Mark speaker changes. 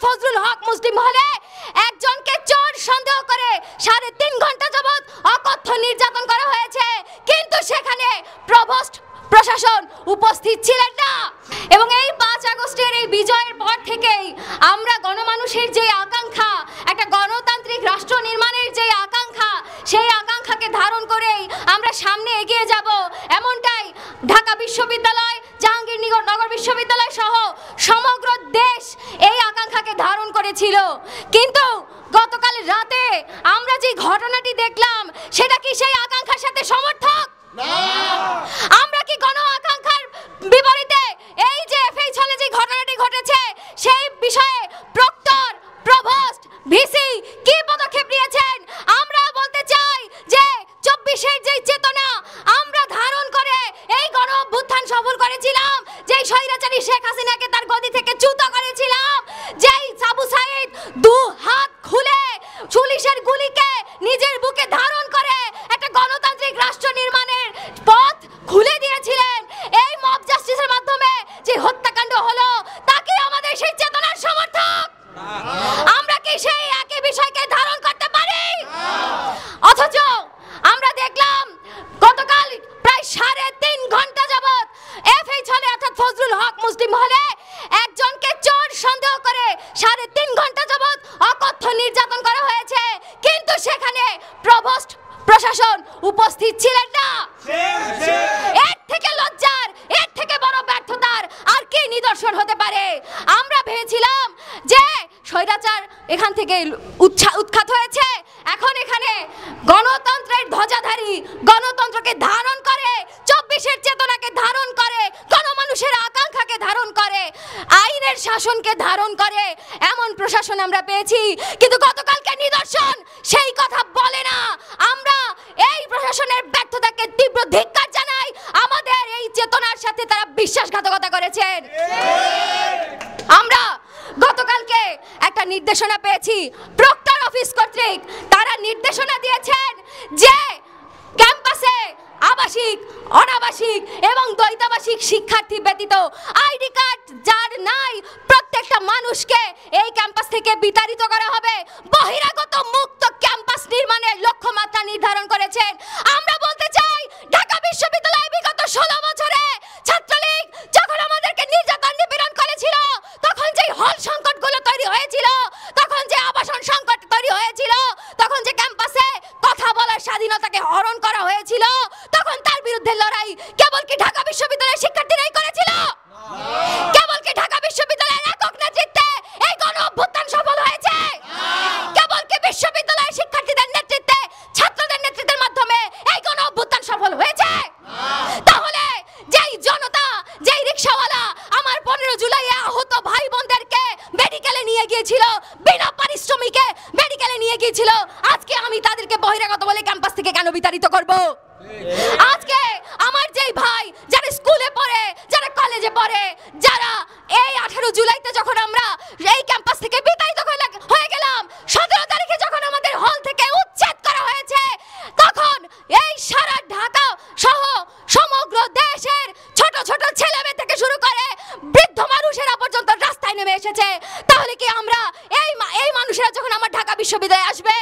Speaker 1: ফজলুল হক মুসলিম হলে একজনকে চোর সন্দেহ করে 3.5 ঘন্টা যাবত অকথ্য নির্যাতন করা হয়েছে, কিন্তু সেখানে প্রভোস্ট প্রশাসন উপস্থিত ছিলেন না। এবং এই 5 আগস্টের এই বিজয়ের পর থেকেই আমরা গণমানুষের যে আকাঙ্ক্ষা, একটা গণতান্ত্রিক রাষ্ট্র নির্মাণের যে আকাঙ্ক্ষা, সেই আকাঙ্ক্ষাকে ধারণ করেই আমরা সামনে এগিয়ে যাব। এমনটাই ঢাকা বিশ্ববিদ্যালয়, জাহাঙ্গীরনগর বিশ্ববিদ্যালয় সহ সমগ্র দেশ এই আকাঙ্ক্ষাকে ধারণ করেছিল। কিন্তু গতকাল রাতে আমরা যে ঘটনাটি দেখলাম, সেটা কি সেই আকাঙ্ক্ষার সাথে সমর্থক? আমরা কি গণ আকাঙ্ক্ষার বিপরীতে এই যে এফএইচ হলে যে ঘটনাটি ঘটেছে সেই বিষয়ে প্রক্টর, প্রভোস্ট, ভিসি কি পদক্ষেপ নিয়েছেন? আমরা বলতে চাই যে 24-এর যে চেতনা আমরা ধারণ করে এই গণ অভ্যুত্থান সফল করেছিলাম, যেই স্বৈরাচারী শেখ হাসিনাকে তার গদি থেকে চ্যুত করেছিলাম, যেই আবু সাঈদ 2 হাত খুলে পুলিশের গুলিকে নিজের বুকে ধারণ করে একটা গণতান্ত্রিক রাষ্ট্র নির্মাণের পথ খুলে দিয়েছিলেন, এই মব জাস্টিসের মাধ্যমে যে হত্যাকাণ্ড হলো, তাকে আমাদের সেই চেতনার সমর্থক? আমরা কি সেই একই বিষয়কে ধারণ করতে পারি? অথচ আমরা দেখলাম গতকাল প্রায় 3.5 ঘন্টা যাবত এফএইচ হলে অর্থাৎ ফজলুল হক মুসলিম হলে একজনকে চোর সন্দেহ করে 3.5 ঘন্টা যাবত অকথ্য নির্যাতন করা হয়েছে, কিন্তু সেখানে প্রভোস্ট প্রশাসন উপস্থিত ছিলেন না। এর থেকে লজ্জার, এর থেকে বড় ব্যর্থতার আর কি নিদর্শন হতে পারে? আমরা ভেবেছিলাম যে স্বৈরাচার এখান থেকে উৎখাত হয়েছে, এখন এখানে গণতন্ত্রের ধ্বজাধারী, গণতন্ত্রকে ধারণ করে, 24-এর চেতনাকে ধারণ করে, গণমানুষের আকাঙ্ক্ষাকে ধারণ করে, আইনের শাসনকে ধারণ করে এমন প্রশাসন আমরা পেয়েছি। কিন্তু গতকালকে নিদর্শন সেই কথা বলে না। আমরা এই প্রশাসনের ব্যর্থতাকে তীব্র ধিক্কার জানাই। আমাদের এই চেতনার সাথে তারা বিশ্বাসঘাতকতা করেছেন। আমরা গতকালকে একটা নির্দেশনা পেয়েছি প্রক্টর অফিস কর্তৃক। তারা নির্দেশনা দিয়েছেন যে ক্যাম্পাসে আবাসিক, অনাবাসিক এবং দ্বৈতাবাসিক শিক্ষার্থী ব্যতীত আইডি কার্ড যার নাই প্রত্যেকটা মানুষকে এই ক্যাম্পাস থেকে বিতাড়িত করা হবে। বহিরাগত মুক্ত ক্যাম্পাস নির্মাণের লক্ষ্যমাত্রা নির্ধারণ করেছেন। আমরা বলতে চাই, ঢাকা বিশ্ববিদ্যালয়ে বিগত 16 বছরে ছাত্রলীগ যখন আমাদেরকে নির্যাতন নিপীড়ন করেছিল, তখন যে হল সংকটগুলো তৈরি হয়েছিল, তখন যে আবাসন সংকট তৈরি হয়েছিল, তখন যে ক্যাম্পাসে কথা বলার স্বাধীনতাকে হরণ করা হয়েছিল, তখন তার বিরুদ্ধে লড়াই কেবল কি ঢাকা বিশ্ববিদ্যালয়ের শিক্ষার্থীরাই করেছিল? কেবল কি ঢাকা বিশ্ববিদ্যালয়ের একক নেতৃত্বে এই গণ অভ্যুত্থান সফল হয়েছে? কেবল কি বিশ্ববিদ্যালয়ের শিক্ষার্থীদের নেতৃত্বে, ছাত্রদের নেতৃত্বের মাধ্যমে এই গণ অভ্যুত্থান সফল হয়েছে? তাহলে যেই জনতা, যেই রিকশাওয়ালা আমার 15 জুলাইয়ে আহত ভাই বোনদেরকে মেডিকেলে নিয়ে গিয়েছিল, বিনা পারিশ্রমিকে মেডিকেলে নিয়ে গিয়েছিল, আজকে আমি তাদেরকে বহিরাগত বলে ক্যাম্পাস থেকে কেন বিতাড়িত করব? আজকে আমার যেই ভাই যারা স্কুলে পড়ে, যারা কলেজে পড়ে, যারা এই 18 জুলাইতে যখন আমরা এই ক্যাম্পাস থেকে বিতাড়িত হয়ে গেলাম, 17 তারিখে যখন আমাদের হল থেকে উচ্ছেদ করা হয়েছে, তখন এই সারা ঢাকা সহ সমগ্র দেশের ছোট ছোট ছেলেমেয়ে থেকে শুরু করে বৃদ্ধ মানুষেরা পর্যন্ত রাস্তায় নেমে এসেছে। তাহলে কি আমরা এই মানুষেরা যখন আমার ঢাকা বিশ্ববিদ্যালয়ে আসবে,